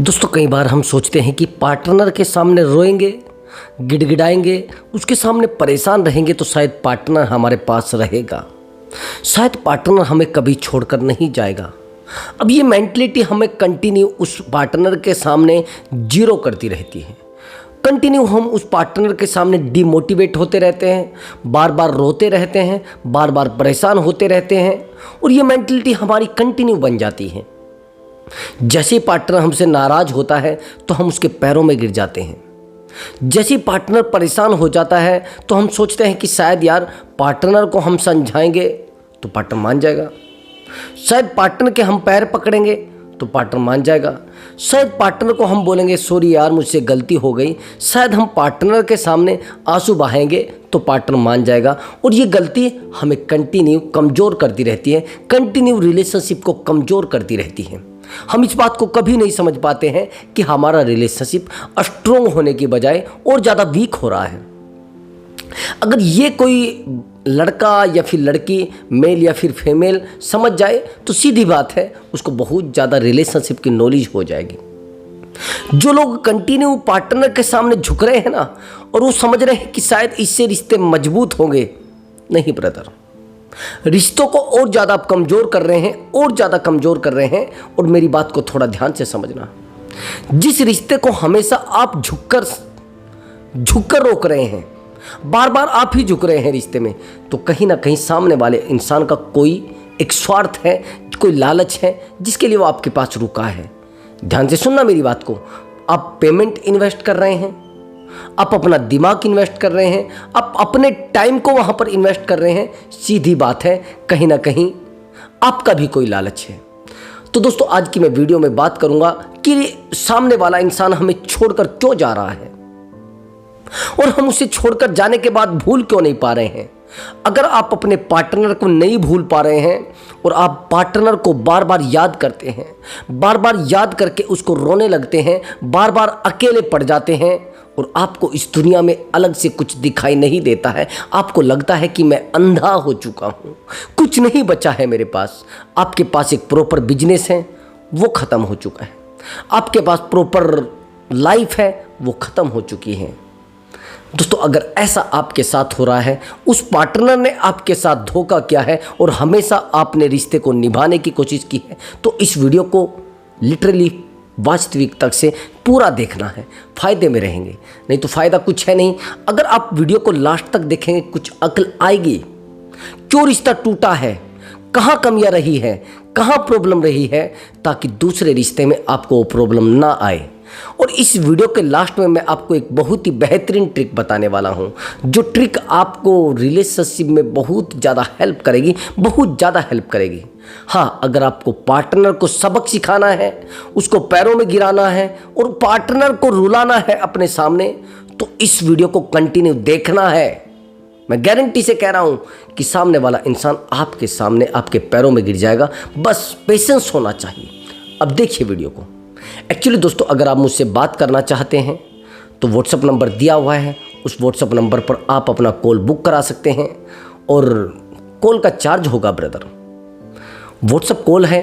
दोस्तों कई बार हम सोचते हैं कि पार्टनर के सामने रोएंगे, गिड़गिड़ाएंगे, उसके सामने परेशान रहेंगे तो शायद पार्टनर हमारे पास रहेगा, शायद पार्टनर हमें कभी छोड़कर नहीं जाएगा। अब ये मेंटलिटी हमें कंटिन्यू उस पार्टनर के सामने जीरो करती रहती है। कंटिन्यू हम उस पार्टनर के सामने डिमोटिवेट होते रहते हैं, बार बार रोते रहते हैं, बार बार परेशान होते रहते हैं और ये मेंटलिटी हमारी कंटिन्यू बन जाती है। जैसे ही पार्टनर हमसे नाराज़ होता है तो हम उसके पैरों में गिर जाते हैं। जैसे ही पार्टनर परेशान हो जाता है तो हम सोचते हैं कि शायद यार पार्टनर को हम समझाएंगे तो पार्टनर मान जाएगा, शायद पार्टनर के हम पैर पकड़ेंगे तो पार्टनर मान जाएगा, शायद पार्टनर को हम बोलेंगे सॉरी यार मुझसे गलती हो गई, शायद हम पार्टनर के सामने आंसू बहाएंगे तो पार्टनर मान जाएगा। और ये गलती हमें कंटिन्यू कमज़ोर करती रहती है, कंटिन्यू रिलेशनशिप को कमज़ोर करती रहती है। हम इस बात को कभी नहीं समझ पाते हैं कि हमारा रिलेशनशिप स्ट्रोंग होने की बजाय और ज़्यादा वीक हो रहा है। अगर ये कोई लड़का या फिर लड़की, मेल या फिर फीमेल समझ जाए तो सीधी बात है उसको बहुत ज़्यादा रिलेशनशिप की नॉलेज हो जाएगी। जो लोग कंटिन्यू पार्टनर के सामने झुक रहे हैं ना और वो समझ रहे हैं कि शायद इससे रिश्ते मजबूत होंगे, नहीं ब्रदर, रिश्तों को और ज़्यादा आप कमज़ोर कर रहे हैं, और ज़्यादा कमज़ोर कर रहे हैं। और मेरी बात को थोड़ा ध्यान से समझना, जिस रिश्ते को हमेशा आप झुककर रोक रहे हैं, बार बार आप ही झुक रहे हैं रिश्ते में, तो कहीं ना कहीं सामने वाले इंसान का कोई एक स्वार्थ है, कोई लालच है जिसके लिए वो आपके पास रुका है। ध्यान से सुनना मेरी बात को। आप पेमेंट इन्वेस्ट कर रहे हैं, आप अपना दिमाग इन्वेस्ट कर रहे हैं, आप अपने टाइम को वहाँ पर इन्वेस्ट कर रहे हैं, सीधी बात है कहीं ना कहीं आपका भी कोई लालच है। तो दोस्तों आज की मैं वीडियो में बात करूँगा कि सामने वाला इंसान हमें छोड़कर क्यों जा रहा है और हम उसे छोड़कर जाने के बाद भूल क्यों नहीं पा रहे हैं। अगर आप अपने पार्टनर को नहीं भूल पा रहे हैं और आप पार्टनर को बार बार याद करते हैं, बार बार याद करके उसको रोने लगते हैं, बार बार अकेले पड़ जाते हैं और आपको इस दुनिया में अलग से कुछ दिखाई नहीं देता है, आपको लगता है कि मैं अंधा हो चुका हूँ, कुछ नहीं बचा है मेरे पास। आपके पास एक प्रॉपर बिजनेस है वो ख़त्म हो चुका है, आपके पास प्रॉपर लाइफ है वो ख़त्म हो चुकी है। दोस्तों अगर ऐसा आपके साथ हो रहा है, उस पार्टनर ने आपके साथ धोखा किया है और हमेशा आपने रिश्ते को निभाने की कोशिश की है, तो इस वीडियो को लिटरली वास्तविक तक से पूरा देखना है, फ़ायदे में रहेंगे, नहीं तो फ़ायदा कुछ है नहीं। अगर आप वीडियो को लास्ट तक देखेंगे कुछ अक्ल आएगी, क्यों रिश्ता टूटा है, कहाँ कमियाँ रही है, कहाँ प्रॉब्लम रही है, ताकि दूसरे रिश्ते में आपको वो प्रॉब्लम ना आए। और इस वीडियो के लास्ट में मैं आपको एक बहुत ही बेहतरीन ट्रिक बताने वाला हूँ, जो ट्रिक आपको रिलेशनशिप में बहुत ज़्यादा हेल्प करेगी, बहुत ज़्यादा हेल्प करेगी। हाँ, अगर आपको पार्टनर को सबक सिखाना है, उसको पैरों में गिराना है और पार्टनर को रुलाना है अपने सामने, तो इस वीडियो को कंटिन्यू देखना है। मैं गारंटी से कह रहा हूँ कि सामने वाला इंसान आपके सामने आपके पैरों में गिर जाएगा, बस पेशेंस होना चाहिए। अब देखिए वीडियो को। एक्चुअली दोस्तों अगर आप मुझसे बात करना चाहते हैं तो व्हाट्सअप नंबर दिया हुआ है, उस व्हाट्सअप नंबर पर आप अपना कॉल बुक करा सकते हैं और कॉल का चार्ज होगा ब्रदर, व्हाट्सअप कॉल है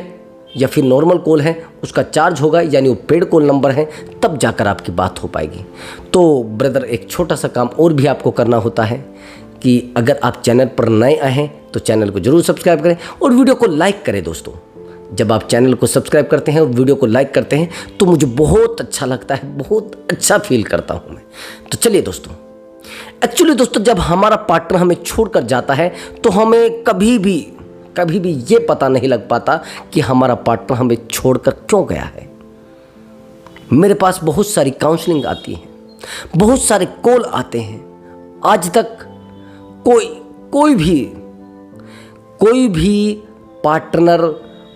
या फिर नॉर्मल कॉल है उसका चार्ज होगा, यानी वो पेड कॉल नंबर है, तब जाकर आपकी बात हो पाएगी। तो ब्रदर एक छोटा सा काम और भी आपको करना होता है कि अगर आप चैनल पर नए आए हैं तो चैनल को ज़रूर सब्सक्राइब करें और वीडियो को लाइक करें। दोस्तों जब आप चैनल को सब्सक्राइब करते हैं और वीडियो को लाइक करते हैं तो मुझे बहुत अच्छा लगता है, बहुत अच्छा फील करता हूं मैं। तो चलिए दोस्तों, एक्चुअली दोस्तों जब हमारा पार्टनर हमें छोड़कर जाता है तो हमें कभी भी ये पता नहीं लग पाता कि हमारा पार्टनर हमें छोड़कर क्यों गया है। मेरे पास बहुत सारी काउंसलिंग आती है, बहुत सारे कॉल आते हैं, आज तक कोई भी पार्टनर,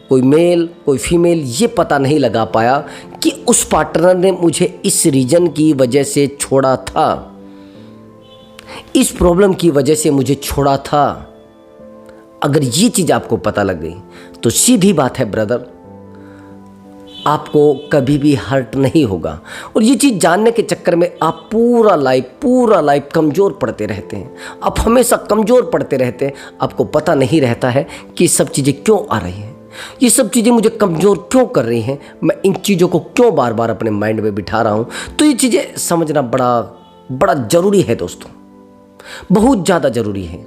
कोई मेल कोई फीमेल ये पता नहीं लगा पाया कि उस पार्टनर ने मुझे इस रीजन की वजह से छोड़ा था, इस प्रॉब्लम की वजह से मुझे छोड़ा था। अगर ये चीज़ आपको पता लग गई तो सीधी बात है ब्रदर, आपको कभी भी हर्ट नहीं होगा। और ये चीज़ जानने के चक्कर में आप पूरा लाइफ कमज़ोर पड़ते रहते हैं, आप हमेशा कमज़ोर पड़ते रहते हैं, आपको पता नहीं रहता है कि सब चीज़ें क्यों आ रही हैं। ये सब चीज़ें मुझे कमज़ोर क्यों कर रही हैं, मैं इन चीज़ों को क्यों बार बार अपने माइंड में बिठा रहा हूँ। तो ये चीज़ें समझना बड़ा ज़रूरी है दोस्तों, बहुत ज़्यादा ज़रूरी है।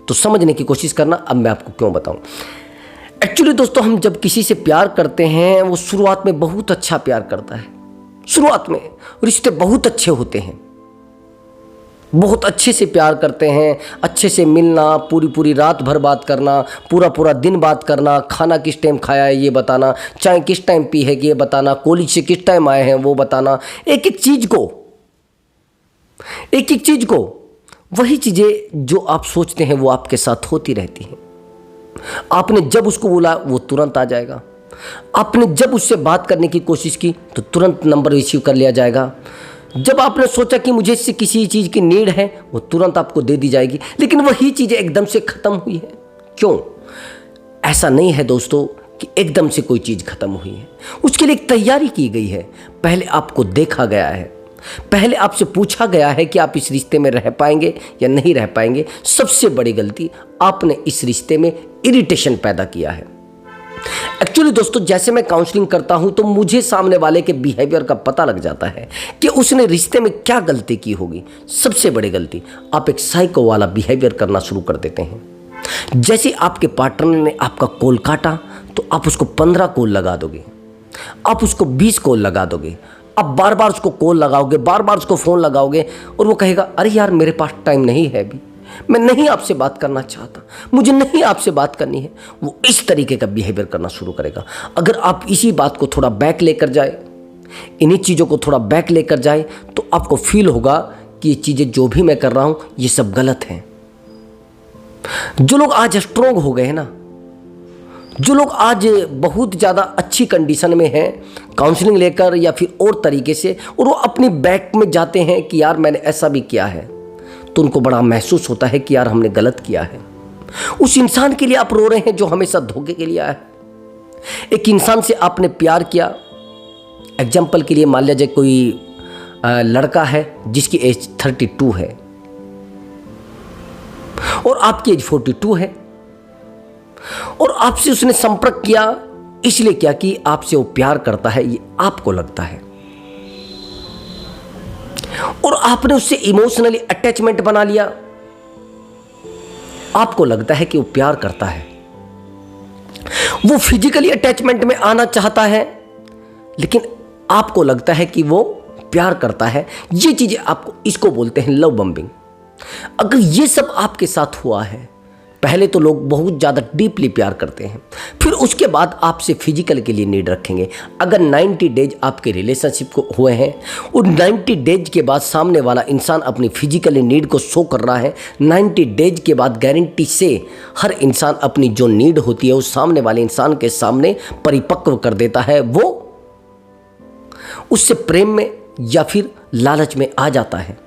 तो समझने की कोशिश करना। अब मैं आपको क्यों बताऊँ। एक्चुअली दोस्तों, हम जब किसी से प्यार करते हैं, वो शुरुआत में बहुत अच्छा प्यार करता है। शुरुआत में रिश्ते बहुत अच्छे होते हैं, बहुत अच्छे से प्यार करते हैं, अच्छे से मिलना, पूरी पूरी रात भर बात करना, पूरा पूरा दिन बात करना, खाना किस टाइम खाया है ये बताना, चाय किस टाइम पी है ये बताना, कॉलेज से किस टाइम आए हैं वो बताना, एक एक चीज़ को वही चीज़ें जो आप सोचते हैं वो आपके साथ होती रहती हैं। आपने जब उसको बोला वो तुरंत आ जाएगा, आपने जब उससे बात करने की कोशिश की तो तुरंत नंबर रिसीव कर लिया जाएगा, जब आपने सोचा कि मुझे इससे किसी चीज़ की नीड है वो तुरंत आपको दे दी जाएगी। लेकिन वही चीज़ें एकदम से ख़त्म हुई है। क्यों? ऐसा नहीं है दोस्तों कि एकदम से कोई चीज़ ख़त्म हुई है, उसके लिए एक तैयारी की गई है। पहले आपको देखा गया है, पहले आपसे पूछा गया है कि आप इस रिश्ते में रह पाएंगे या नहीं रह पाएंगे। सबसे बड़ी गलती, आपने इस रिश्ते में इरिटेशन पैदा किया है। एक्चुअली दोस्तों, जैसे मैं काउंसलिंग करता हूं तो मुझे सामने वाले के बिहेवियर का पता लग जाता है कि उसने रिश्ते में क्या गलती की होगी। सबसे बड़ी गलती, आप एक साइको वाला बिहेवियर करना शुरू कर देते हैं। जैसे आपके पार्टनर ने आपका कॉल काटा तो आप उसको 15 कॉल लगा दोगे, आप उसको 20 कॉल लगा दोगे, आप बार बार उसको कॉल लगाओगे, बार बार उसको फ़ोन लगाओगे और वो कहेगा अरे यार मेरे पास टाइम नहीं है अभी, मैं नहीं आपसे बात करना चाहता, मुझे नहीं आपसे बात करनी है। वो इस तरीके का बिहेवियर करना शुरू करेगा। अगर आप इसी बात को थोड़ा बैक लेकर जाए, इन्हीं चीज़ों को थोड़ा बैक लेकर जाए, तो आपको फील होगा कि ये चीज़ें जो भी मैं कर रहा हूँ ये सब गलत हैं। जो लोग आज स्ट्रोंग हो गए हैं ना, जो लोग आज बहुत ज़्यादा अच्छी कंडीशन में हैं काउंसलिंग लेकर या फिर और तरीके से, और वो अपनी बैक में जाते हैं कि यार मैंने ऐसा भी किया है, तो उनको बड़ा महसूस होता है कि यार हमने गलत किया है। उस इंसान के लिए आप रो रहे हैं जो हमेशा धोखे के लिए आया है। एक इंसान से आपने प्यार किया, एग्जाम्पल के लिए मान लीजिए कोई लड़का है जिसकी एज 32 है और आपकी एज 42 है, और आपसे उसने संपर्क किया, इसलिए क्या कि आपसे वो प्यार करता है, ये आपको लगता है, और आपने उससे इमोशनली अटैचमेंट बना लिया। आपको लगता है कि वो प्यार करता है, वो फिजिकली अटैचमेंट में आना चाहता है, लेकिन आपको लगता है कि वो प्यार करता है। ये चीजें आपको, इसको बोलते हैं लव बम्बिंग। अगर ये सब आपके साथ हुआ है, पहले तो लोग बहुत ज़्यादा डीपली प्यार करते हैं, फिर उसके बाद आपसे फिजिकल के लिए नीड रखेंगे। अगर 90 डेज आपके रिलेशनशिप को हुए हैं और 90 डेज के बाद सामने वाला इंसान अपनी फिजिकली नीड को शो कर रहा है, 90 डेज के बाद गारंटी से हर इंसान अपनी जो नीड होती है उस सामने वाले इंसान के सामने परिपक्व कर देता है। वो उससे प्रेम में या फिर लालच में आ जाता है।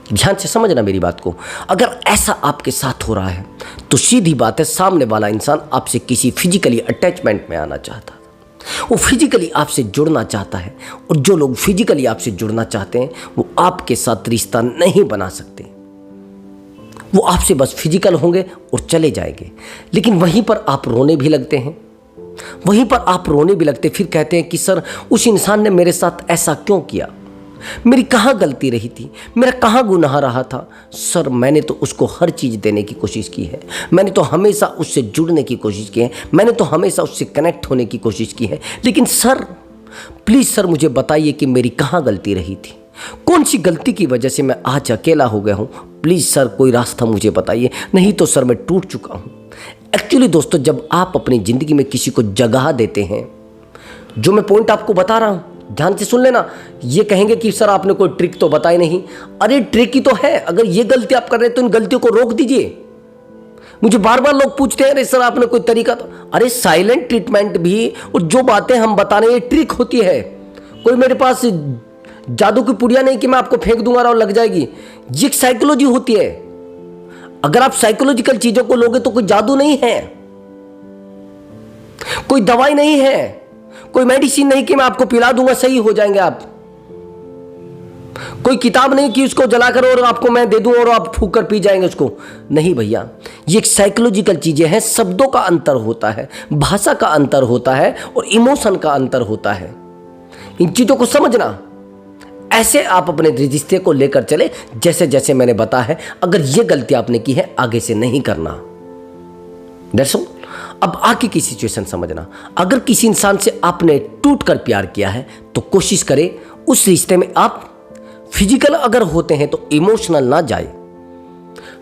ध्यान से समझना मेरी बात को। अगर ऐसा आपके साथ हो रहा है तो सीधी बात है, सामने वाला इंसान आपसे किसी फिजिकली अटैचमेंट में आना चाहता है, वो फिजिकली आपसे जुड़ना चाहता है। और जो लोग फिजिकली आपसे जुड़ना चाहते हैं वो आपके साथ रिश्ता नहीं बना सकते, वो आपसे बस फिजिकल होंगे और चले जाएंगे। लेकिन वहीं पर आप रोने भी लगते हैं, वहीं पर आप रोने भी लगते, फिर कहते हैं कि सर उस इंसान ने मेरे साथ ऐसा क्यों किया, मेरी कहाँ गलती रही थी, मेरा कहाँ गुनाह रहा था। सर मैंने तो उसको हर चीज़ देने की कोशिश की है, मैंने तो हमेशा उससे जुड़ने की कोशिश की है, मैंने तो हमेशा उससे कनेक्ट होने की कोशिश की है। लेकिन सर प्लीज़ सर मुझे बताइए कि मेरी कहाँ गलती रही थी, कौन सी गलती की वजह से मैं आज अकेला हो गया हूँ। प्लीज़ सर कोई रास्ता मुझे बताइए, नहीं तो सर मैं टूट चुका हूँ। एक्चुअली दोस्तों, जब आप अपनी ज़िंदगी में किसी को जगह देते हैं, जो मैं पॉइंट आपको बता रहा हूँ ध्यान से सुन लेना। ये कहेंगे कि सर आपने कोई ट्रिक तो बताई नहीं। अरे ट्रिक ही तो है। अगर ये गलती आप कर रहे हैं तो इन गलतियों को रोक दीजिए। मुझे बार बार लोग पूछते हैं अरे सर आपने कोई तरीका तो, अरे साइलेंट ट्रीटमेंट भी, और जो बातें हम बता रहे हैं ये ट्रिक होती है। कोई मेरे पास जादू की पुड़िया नहीं कि मैं आपको फेंक दूंगा और लग जाएगी। ये साइकोलॉजी होती है। अगर आप साइकोलॉजिकल चीजों को लोगे तो कोई जादू नहीं है, कोई दवाई नहीं है, कोई मेडिसिन नहीं कि मैं आपको पिला दूंगा सही हो जाएंगे आप। कोई किताब नहीं कि उसको जलाकर और आपको मैं दे दूं और आप फूंक कर पी जाएंगे उसको। नहीं भैया, ये एक साइकोलॉजिकल चीजें हैं। शब्दों का अंतर होता है, भाषा का अंतर होता है और इमोशन का अंतर होता है। इन चीजों को समझना। ऐसे आप अपने रिश्ते को लेकर चले जैसे जैसे मैंने बताया है। अगर ये गलती आपने की है, आगे से नहीं करना। दर्शक, अब आगे की सिचुएशन समझना। अगर किसी इंसान से आपने टूट कर प्यार किया है तो कोशिश करें उस रिश्ते में आप फिजिकल अगर होते हैं तो इमोशनल ना जाए।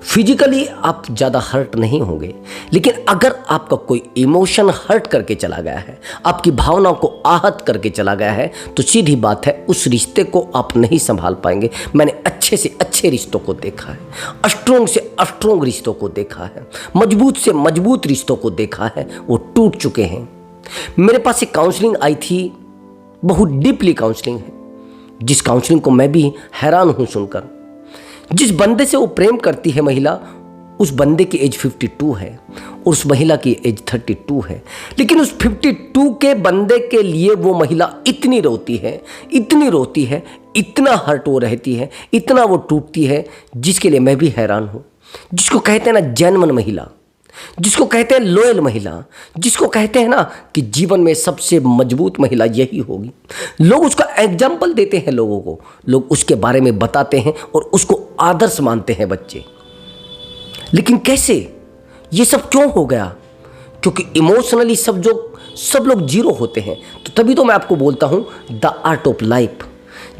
फिजिकली आप ज़्यादा हर्ट नहीं होंगे, लेकिन अगर आपका कोई इमोशन हर्ट करके चला गया है, आपकी भावनाओं को आहत करके चला गया है, तो सीधी बात है उस रिश्ते को आप नहीं संभाल पाएंगे। मैंने अच्छे से अच्छे रिश्तों को देखा है, स्ट्रोंग से स्ट्रोंग रिश्तों को देखा है, मजबूत से मजबूत रिश्तों को देखा है, वो टूट चुके हैं। मेरे पास एक काउंसलिंग आई थी, बहुत डीपली काउंसलिंग है, जिस काउंसलिंग को मैं भी हैरान हूं सुनकर। जिस बंदे से वो प्रेम करती है महिला, उस बंदे की एज 52 है और उस महिला की एज 32 है, लेकिन उस 52 के बंदे के लिए वो महिला इतनी रोती है, इतनी रोती है, इतना हर्ट वो रहती है, इतना वो टूटती है, जिसके लिए मैं भी हैरान हूँ। जिसको कहते हैं ना जेन्युइन महिला, जिसको कहते हैं लॉयल महिला, जिसको कहते हैं ना कि जीवन में सबसे मजबूत महिला यही होगी। लोग उसका एग्जाम्पल देते हैं लोगों को, लोग उसके बारे में बताते हैं और उसको आदर्श मानते हैं बच्चे। लेकिन कैसे ये सब क्यों हो गया? क्योंकि इमोशनली सब लोग जीरो होते हैं। तो तभी तो मैं आपको बोलता हूँ द आर्ट ऑफ लाइफ,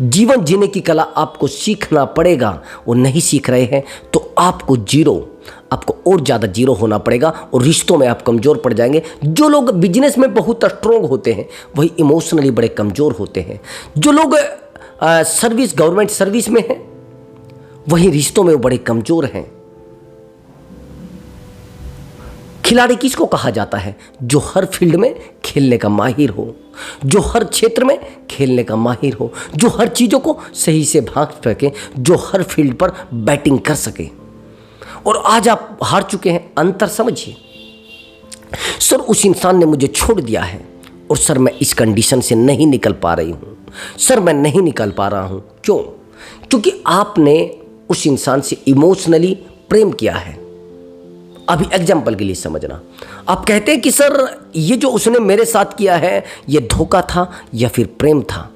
जीवन जीने की कला आपको सीखना पड़ेगा। वो नहीं सीख रहे हैं तो आपको और ज़्यादा जीरो होना पड़ेगा और रिश्तों में आप कमज़ोर पड़ जाएंगे। जो लोग बिजनेस में बहुत स्ट्रोंग होते हैं वही इमोशनली बड़े कमज़ोर होते हैं। जो लोग गवर्नमेंट सर्विस में हैं वही रिश्तों में वो बड़े कमज़ोर हैं। खिलाड़ी किसको कहा जाता है? जो हर फील्ड में खेलने का माहिर हो, जो हर क्षेत्र में खेलने का माहिर हो, जो हर चीज़ों को सही से भांप सके, जो हर फील्ड पर बैटिंग कर सके। और आज आप हार चुके हैं। अंतर समझिए। सर उस इंसान ने मुझे छोड़ दिया है और सर मैं इस कंडीशन से नहीं निकल पा रही हूँ, सर मैं नहीं निकल पा रहा हूँ। क्यों? क्योंकि आपने उस इंसान से इमोशनली प्रेम किया है। अभी एग्जाम्पल के लिए समझना, आप कहते हैं कि सर ये जो उसने मेरे साथ किया है ये धोखा था या फिर प्रेम था,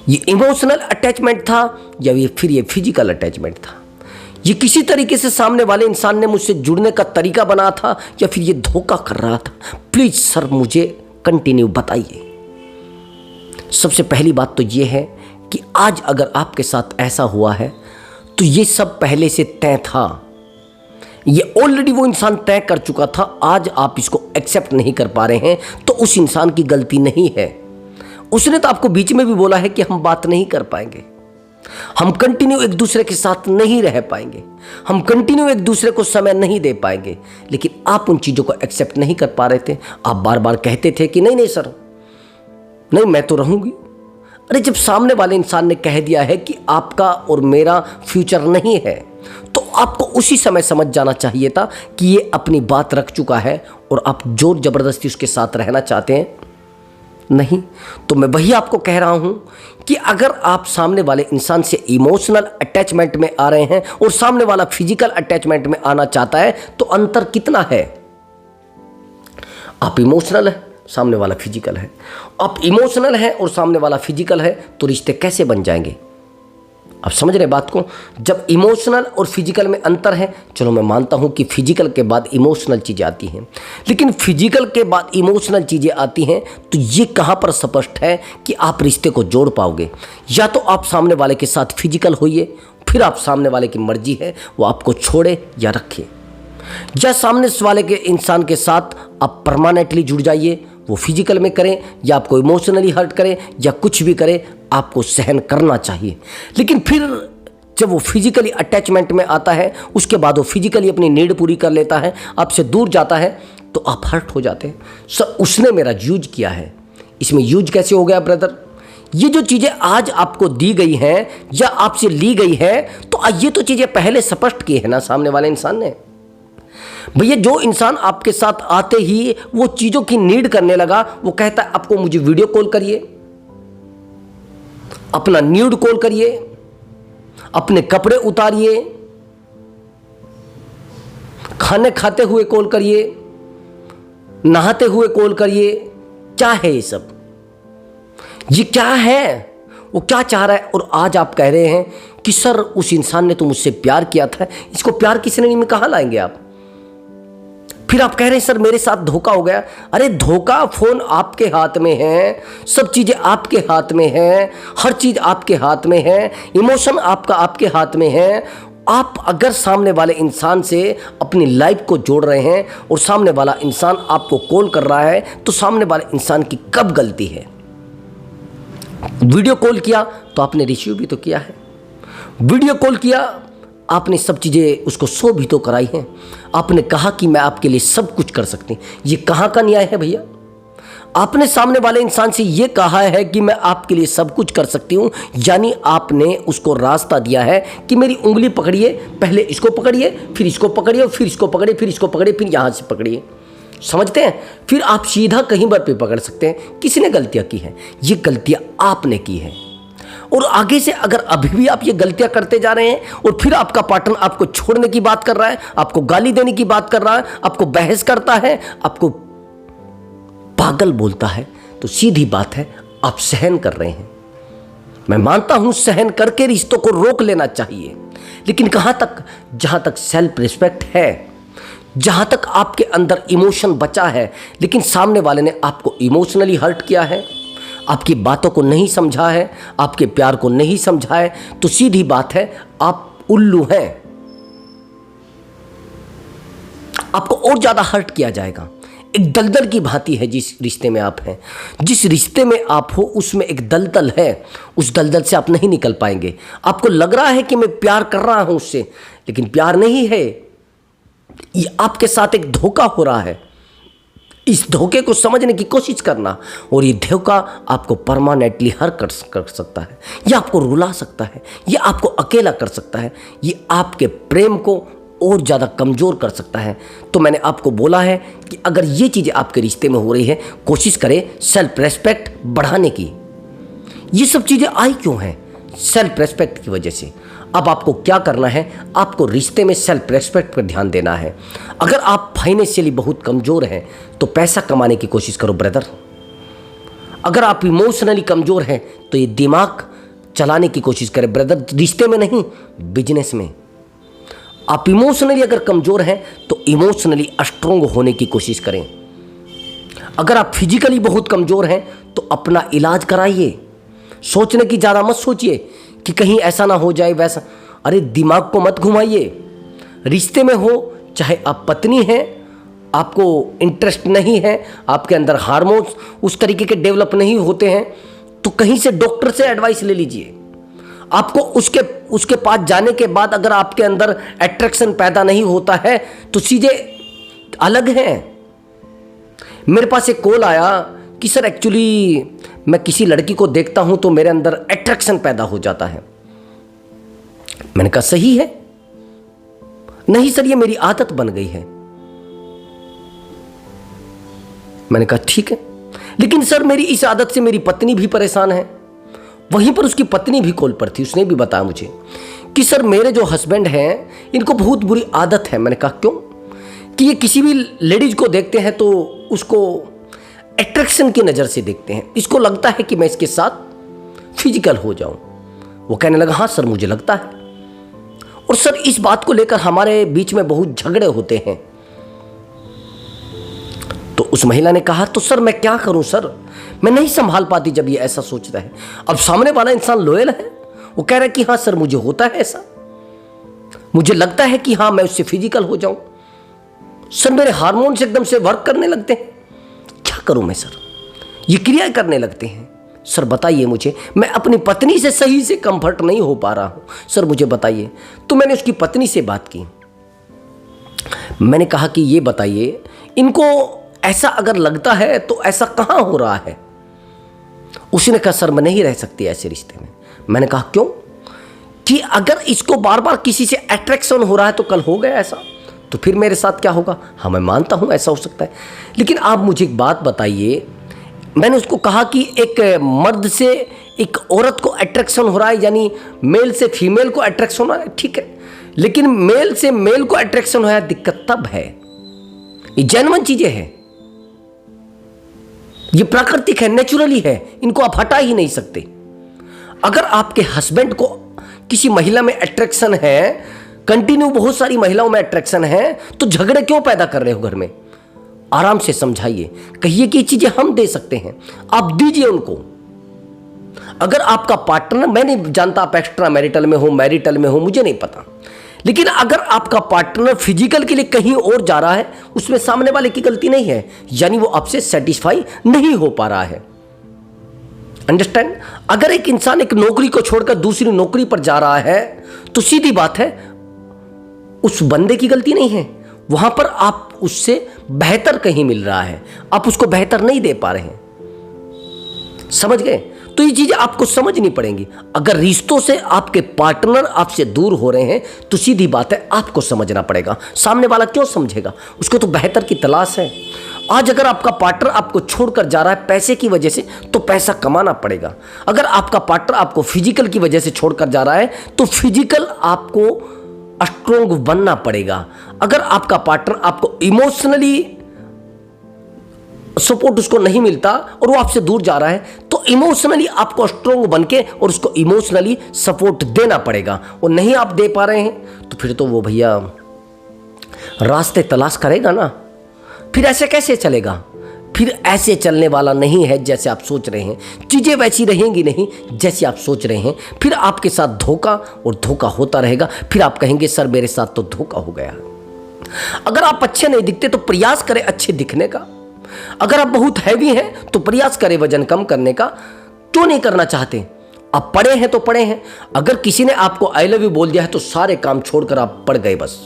ये इमोशनल अटैचमेंट था या फिर ये फिजिकल अटैचमेंट था, ये किसी तरीके से सामने वाले इंसान ने मुझसे जुड़ने का तरीका बना था या फिर ये धोखा कर रहा था। प्लीज सर मुझे कंटिन्यू बताइए। सबसे पहली बात तो ये है कि आज अगर आपके साथ ऐसा हुआ है तो ये सब पहले से तय था, ये ऑलरेडी वो इंसान तय कर चुका था। आज आप इसको एक्सेप्ट नहीं कर पा रहे हैं तो उस इंसान की गलती नहीं है। उसने तो आपको बीच में भी बोला है कि हम बात नहीं कर पाएंगे, हम कंटिन्यू एक दूसरे के साथ नहीं रह पाएंगे, हम कंटिन्यू एक दूसरे को समय नहीं दे पाएंगे, लेकिन आप उन चीज़ों को एक्सेप्ट नहीं कर पा रहे थे। आप बार बार कहते थे कि नहीं नहीं सर, नहीं मैं तो रहूंगी। अरे जब सामने वाले इंसान ने कह दिया है कि आपका और मेरा फ्यूचर नहीं है तो आपको उसी समय समझ जाना चाहिए था कि ये अपनी बात रख चुका है और आप जोर जबरदस्ती उसके साथ रहना चाहते हैं। नहीं तो मैं वही आपको कह रहा हूं कि अगर आप सामने वाले इंसान से इमोशनल अटैचमेंट में आ रहे हैं और सामने वाला फिजिकल अटैचमेंट में आना चाहता है तो अंतर कितना है? आप इमोशनल है, सामने वाला फिजिकल है। आप इमोशनल है और सामने वाला फिजिकल है तो रिश्ते कैसे बन जाएंगे? आप समझ रहे बात को? जब इमोशनल और फिजिकल में अंतर है, चलो मैं मानता हूं कि फिजिकल के बाद इमोशनल चीज़ें आती हैं, लेकिन फिजिकल के बाद इमोशनल चीज़ें आती हैं तो ये कहां पर स्पष्ट है कि आप रिश्ते को जोड़ पाओगे? या तो आप सामने वाले के साथ फिजिकल होइए, फिर आप सामने वाले की मर्जी है वो आपको छोड़े या रखे, या सामने वाले के इंसान के साथ आप परमानेंटली जुड़ जाइए, वो फिजिकल में करें या आपको इमोशनली हर्ट करें या कुछ भी करें, आपको सहन करना चाहिए। लेकिन फिर जब वो फिजिकली अटैचमेंट में आता है, उसके बाद वो फिजिकली अपनी नीड पूरी कर लेता है, आपसे दूर जाता है, तो आप हर्ट हो जाते हैं। सर उसने मेरा यूज किया है। इसमें यूज कैसे हो गया ब्रदर? ये जो चीज़ें आज आपको दी गई हैं या आपसे ली गई है, तो ये तो चीज़ें पहले स्पष्ट की है ना सामने वाले इंसान ने। भैया जो इंसान आपके साथ आते ही वो चीज़ों की नीड करने लगा, वो कहता है आपको मुझे वीडियो कॉल करिए, अपना न्यूड कॉल करिए, अपने कपड़े उतारिए, खाने खाते हुए कॉल करिए, नहाते हुए कॉल करिए। क्या है ये सब? ये क्या है? वो क्या चाह रहा है? और आज आप कह रहे हैं कि सर उस इंसान ने तो मुझसे प्यार किया था, इसको प्यार की श्रेणी में कहां लाएंगे आप? फिर आप कह रहे हैं सर मेरे साथ धोखा हो गया। अरे धोखा, फोन आपके हाथ में है, सब चीजें आपके हाथ में है, हर चीज आपके हाथ में है, इमोशन आपका आपके हाथ में है। आप अगर सामने वाले इंसान से अपनी लाइफ को जोड़ रहे हैं और सामने वाला इंसान आपको कॉल कर रहा है, तो सामने वाले इंसान की कब गलती है? वीडियो कॉल किया तो आपने रिसीव भी तो किया है, वीडियो कॉल किया आपने, सब चीज़ें उसको शो भी तो कराई हैं। आपने कहा कि मैं आपके लिए सब कुछ कर सकती हूँ। ये कहाँ का न्याय है भैया? आपने सामने वाले इंसान से ये कहा है कि मैं आपके लिए सब कुछ कर सकती हूँ, यानी आपने उसको रास्ता दिया है कि मेरी उंगली पकड़िए, पहले इसको पकड़िए, फिर इसको पकड़िए, फिर इसको पकड़िए, फिर इसको पकड़िए, फिर यहाँ से पकड़िए। समझते हैं? फिर आप सीधा कहीं पर भी पकड़ सकते हैं। किसने गलतियाँ की हैं? ये गलतियाँ आपने की हैं। और आगे से अगर अभी भी आप ये गलतियां करते जा रहे हैं और फिर आपका पार्टनर आपको छोड़ने की बात कर रहा है, आपको गाली देने की बात कर रहा है, आपको बहस करता है, आपको पागल बोलता है, तो सीधी बात है आप सहन कर रहे हैं। मैं मानता हूं सहन करके रिश्तों को रोक लेना चाहिए, लेकिन कहां तक? जहां तक सेल्फ रिस्पेक्ट है, जहां तक आपके अंदर इमोशन बचा है, लेकिन सामने वाले ने आपको इमोशनली हर्ट किया है, आपकी बातों को नहीं समझा है, आपके प्यार को नहीं समझा है, तो सीधी बात है आप उल्लू हैं। आपको और ज्यादा हर्ट किया जाएगा। एक दलदल की भांति है जिस रिश्ते में आप हैं, जिस रिश्ते में आप हो उसमें एक दलदल है, उस दलदल से आप नहीं निकल पाएंगे। आपको लग रहा है कि मैं प्यार कर रहा हूं उससे, लेकिन प्यार नहीं है, ये आपके साथ एक धोखा हो रहा है। इस धोखे को समझने की कोशिश करना, और ये धोखा आपको परमानेंटली हर्ट कर सकता है, ये आपको रुला सकता है, ये आपको अकेला कर सकता है, ये आपके प्रेम को और ज़्यादा कमज़ोर कर सकता है। तो मैंने आपको बोला है कि अगर ये चीज़ें आपके रिश्ते में हो रही है, कोशिश करें सेल्फ रेस्पेक्ट बढ़ाने की। ये सब चीज़ें आई क्यों हैं? सेल्फ रेस्पेक्ट की वजह से। अब आपको क्या करना है? आपको रिश्ते में सेल्फ रेस्पेक्ट पर ध्यान देना है। अगर आप फाइनेंशियली बहुत कमज़ोर हैं तो पैसा कमाने की कोशिश करो ब्रदर। अगर आप इमोशनली कमज़ोर हैं तो ये दिमाग चलाने की कोशिश करें ब्रदर, रिश्ते में नहीं बिजनेस में। आप इमोशनली अगर कमज़ोर हैं तो इमोशनली स्ट्रोंग होने की कोशिश करें। अगर आप फिजिकली बहुत कमज़ोर हैं तो अपना इलाज कराइए। सोचने की ज़्यादा मत सोचिए कि कहीं ऐसा ना हो जाए वैसा। अरे दिमाग को मत घुमाइए। रिश्ते में हो, चाहे आप पत्नी हैं, आपको इंटरेस्ट नहीं है, आपके अंदर हार्मोन्स उस तरीके के डेवलप नहीं होते हैं, तो कहीं से डॉक्टर से एडवाइस ले लीजिए। आपको उसके पास जाने के बाद अगर आपके अंदर अट्रैक्शन पैदा नहीं होता है तो चीज़ें अलग हैं। मेरे पास एक कॉल आया कि सर एक्चुअली मैं किसी लड़की को देखता हूं तो मेरे अंदर अट्रैक्शन पैदा हो जाता है। मैंने कहा सही है। नहीं सर ये मेरी आदत बन गई है। मैंने कहा ठीक है, लेकिन सर मेरी इस आदत से मेरी पत्नी भी परेशान है। वहीं पर उसकी पत्नी भी कॉल पर थी, उसने भी बताया मुझे कि सर मेरे जो हस्बैंड हैं इनको बहुत बुरी आदत है। मैंने कहा क्यों? कि ये किसी भी लेडीज को देखते हैं तो उसको अट्रैक्शन की नज़र से देखते हैं, इसको लगता है कि मैं इसके साथ फिजिकल हो जाऊं। वो कहने लगा हाँ सर मुझे लगता है। और सर इस बात को लेकर हमारे बीच में बहुत झगड़े होते हैं। तो उस महिला ने कहा तो सर मैं क्या करूं सर, मैं नहीं संभाल पाती जब ये ऐसा सोचता है। अब सामने वाला इंसान लॉयल है, वो कह रहा है कि हाँ सर मुझे होता है ऐसा, मुझे लगता है कि हाँ मैं उससे फिजिकल हो जाऊं। सर मेरे हार्मोन्स एकदम से वर्क करने लगते हैं, क्या करूं मैं सर, ये क्रियाएं करने लगते हैं। सर बताइए मुझे, मैं अपनी पत्नी से सही से कंफर्ट नहीं हो पा रहा हूं, सर मुझे बताइए। तो मैंने उसकी पत्नी से बात की। मैंने कहा कि ये बताइए इनको ऐसा अगर लगता है तो ऐसा कहां हो रहा है? उसने कहा सर मैं नहीं रह सकती ऐसे रिश्ते में। मैंने कहा क्यों? कि अगर इसको बार बार किसी से अट्रैक्शन हो रहा है तो कल हो गया ऐसा, तो फिर मेरे साथ क्या होगा? हाँ मैं मानता हूं ऐसा हो सकता है, लेकिन आप मुझे एक बात बताइए। मैंने उसको कहा कि एक मर्द से एक औरत को अट्रैक्शन हो रहा है, यानी मेल से फीमेल को अट्रैक्शन हो रहा है, ठीक है, लेकिन मेल से मेल को अट्रैक्शन हो रहा है, दिक्कत तब है। ये जेन्युइन चीजें हैं, ये प्राकृतिक है, नेचुरली है, इनको आप हटा ही नहीं सकते। अगर आपके हस्बैंड को किसी महिला में अट्रैक्शन है, कंटिन्यू बहुत सारी महिलाओं में अट्रैक्शन है, तो झगड़े क्यों पैदा कर रहे हो घर में? आराम से समझाइए, कहिए कि चीजें हम दे सकते हैं, आप दीजिए उनको। अगर आपका पार्टनर, मैं नहीं जानता आप एक्स्ट्रा मैरिटल में हो, मैरिटल में हो, मुझे नहीं पता, लेकिन अगर आपका पार्टनर फिजिकल के लिए कहीं और जा रहा है, उसमें सामने वाले की गलती नहीं है, यानी वो आपसे सेटिस्फाई नहीं हो पा रहा है। अंडरस्टैंड? अगर एक इंसान एक नौकरी को छोड़कर दूसरी नौकरी पर जा रहा है, तो सीधी बात है उस बंदे की गलती नहीं है, वहां पर आप उससे बेहतर कहीं मिल रहा है, आप उसको बेहतर नहीं दे पा रहे हैं। समझ गए? तो ये चीजें आपको समझनी पड़ेंगी। अगर रिश्तों से आपके पार्टनर आपसे दूर हो रहे हैं, तो सीधी बात है आपको समझना पड़ेगा। सामने वाला क्यों समझेगा? उसको तो बेहतर की तलाश है। आज अगर आपका पार्टनर आपको छोड़कर जा रहा है पैसे की वजह से, तो पैसा कमाना पड़ेगा। अगर आपका पार्टनर आपको फिजिकल की वजह से छोड़कर जा रहा है, तो फिजिकल आपको स्ट्रोंग बनना पड़ेगा। अगर आपका पार्टनर आपको इमोशनली सपोर्ट उसको नहीं मिलता और वो आपसे दूर जा रहा है, तो इमोशनली आपको स्ट्रोंग बनके और उसको इमोशनली सपोर्ट देना पड़ेगा। और नहीं आप दे पा रहे हैं, तो फिर तो वो भैया रास्ते तलाश करेगा ना। फिर ऐसे कैसे चलेगा? फिर ऐसे चलने वाला नहीं है जैसे आप सोच रहे हैं। चीजें वैसी रहेंगी नहीं जैसे आप सोच रहे हैं। फिर आपके साथ धोखा और धोखा होता रहेगा। फिर आप कहेंगे सर मेरे साथ तो धोखा हो गया। अगर आप अच्छे नहीं दिखते तो प्रयास करें अच्छे दिखने का। अगर आप बहुत हैवी हैं तो प्रयास करें वजन कम करने का। क्यों नहीं करना चाहते? आप पढ़े हैं तो पढ़े हैं। अगर किसी ने आपको आई लव यू बोल दिया है तो सारे काम छोड़कर आप पढ़ गए बस।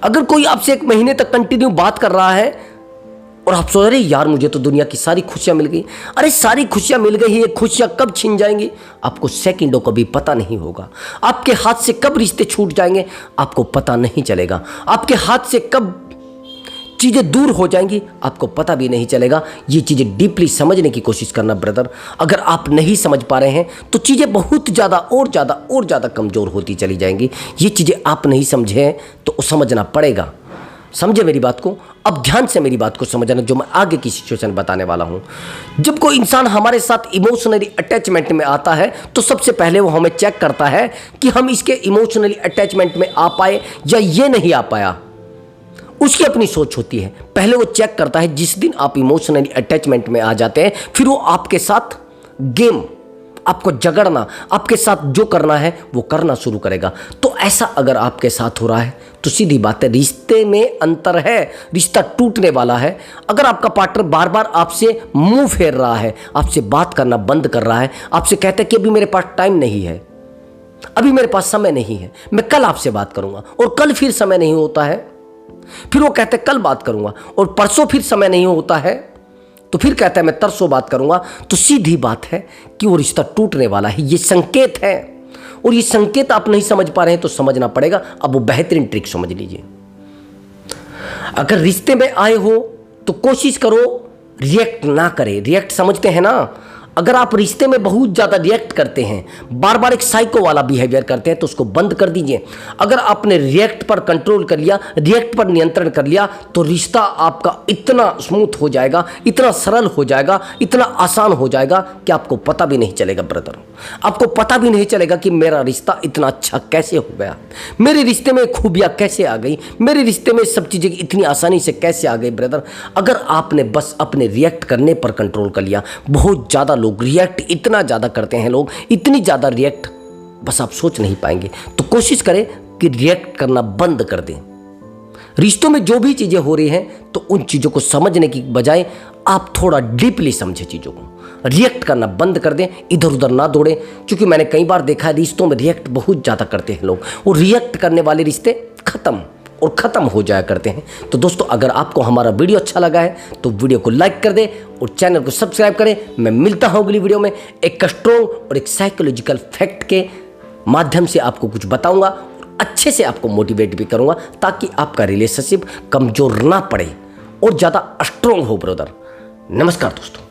अगर कोई आपसे 1 महीने तक कंटिन्यू बात कर रहा है और आप सोच रहे यार मुझे तो दुनिया की सारी खुशियां मिल गई, अरे सारी खुशियां मिल गई, ये खुशियां कब छिन जाएंगी आपको सेकंडों को भी पता नहीं होगा। आपके हाथ से कब रिश्ते छूट जाएंगे आपको पता नहीं चलेगा। आपके हाथ से कब चीजें दूर हो जाएंगी आपको पता भी नहीं चलेगा। ये चीजें डीपली समझने की कोशिश करना ब्रदर। अगर आप नहीं समझ पा रहे हैं तो चीजें बहुत ज्यादा और ज्यादा कमजोर होती चली जाएंगी। ये चीजें आप नहीं समझे तो समझना पड़ेगा। समझे मेरी बात को? अब ध्यान से मेरी बात को समझना, जो मैं आगे की सिचुएशन बताने वाला हूं। जब कोई इंसान हमारे साथ इमोशनली अटैचमेंट में आता है तो सबसे पहले वो हमें चेक करता है कि हम इसके इमोशनली अटैचमेंट में आ पाए या ये नहीं आ पाया। उसकी अपनी सोच होती है। पहले वो चेक करता है। जिस दिन आप इमोशनली अटैचमेंट में आ जाते हैं, फिर वो आपके साथ गेम, आपको झगड़ना, आपके साथ जो करना है वो करना शुरू करेगा। तो ऐसा अगर आपके साथ हो रहा है तो सीधी बात है रिश्ते में अंतर है, रिश्ता टूटने वाला है। अगर आपका पार्टनर बार बार आपसे मुंह फेर रहा है, आपसे बात करना बंद कर रहा है, आपसे कहता है कि अभी मेरे पास टाइम नहीं है, अभी मेरे पास समय नहीं है, मैं कल आपसे बात करूंगा, और कल फिर समय नहीं होता है, फिर वो कहते हैं कल बात करूंगा, और परसों फिर समय नहीं होता है, तो फिर कहता है मैं तरसों बात करूंगा, तो सीधी बात है कि वो रिश्ता टूटने वाला है। ये संकेत है, और ये संकेत आप नहीं समझ पा रहे हैं तो समझना पड़ेगा। अब वो बेहतरीन ट्रिक समझ लीजिए। अगर रिश्ते में आए हो तो कोशिश करो रिएक्ट ना करें। रिएक्ट समझते हैं ना? अगर आप रिश्ते में बहुत ज़्यादा रिएक्ट करते हैं, बार बार एक साइको वाला बिहेवियर करते हैं, तो उसको बंद कर दीजिए। अगर आपने रिएक्ट पर कंट्रोल कर लिया, रिएक्ट पर नियंत्रण कर लिया, तो रिश्ता आपका इतना स्मूथ हो जाएगा, इतना सरल हो जाएगा, इतना आसान हो जाएगा कि आपको पता भी नहीं चलेगा ब्रदर। आपको पता भी नहीं चलेगा कि मेरा रिश्ता इतना अच्छा कैसे हो गया, मेरे रिश्ते में खूबियाँ कैसे आ गई, मेरे रिश्ते में सब चीज़ें इतनी आसानी से कैसे आ गई ब्रदर। अगर आपने बस अपने रिएक्ट करने पर कंट्रोल कर लिया, बहुत ज़्यादा लोग रिएक्ट इतना ज़्यादा करते हैं, लोग इतनी ज़्यादा रिएक्ट, बस आप सोच नहीं पाएंगे। तो कोशिश करें कि रिएक्ट करना बंद कर दें। रिश्तों में जो भी चीज़ें हो रही हैं तो उन चीज़ों को समझने की बजाय आप थोड़ा डीपली समझें चीज़ों को। रिएक्ट करना बंद कर दें, इधर उधर ना दौड़ें, क्योंकि मैंने कई बार देखा है रिश्तों में रिएक्ट बहुत ज़्यादा करते हैं लोग, और रिएक्ट करने वाले रिश्ते ख़त्म हो जाया करते हैं। तो दोस्तों, अगर आपको हमारा वीडियो अच्छा लगा है तो वीडियो को लाइक कर दें और चैनल को सब्सक्राइब करें। मैं मिलता हूं अगली वीडियो में एक स्ट्रॉन्ग और एक साइकोलॉजिकल फैक्ट के माध्यम से आपको कुछ बताऊंगा, और अच्छे से आपको मोटिवेट भी करूंगा, ताकि आपका रिलेशनशिप कमज़ोर ना पड़े और ज़्यादा स्ट्रॉन्ग हो ब्रदर। नमस्कार दोस्तों।